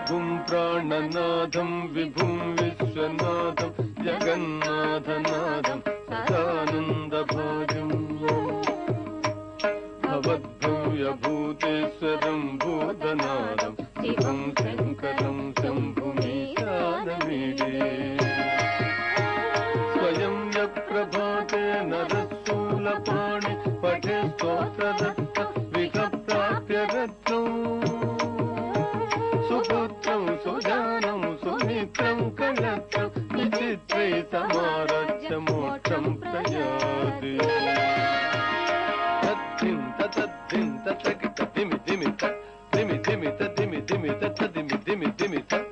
प्रभुं प्राणनाथं विभुं विश्वनाथं जगन्नाथनाथं सदानन्दभाजं भवद्भव्यभूतेश्वरं भूतनाथं शिवं शङ्करं शम्भुमीशानमीडे स्वयं यप्रभाते नरशूलपाणि पठे स्तोत्रदत्त विघप्राप्य रत्नम् सुपुत्रं सुजानं सुमित्रं कलत्रं विचित्रे समारच्य मोक्षं प्रयाति तद्धिं तद्धिं तत्सगित धिमि धिमि तत् धिमि धिमि तद्धिमि धिमि तत् धिमि धिमि धिमि तत्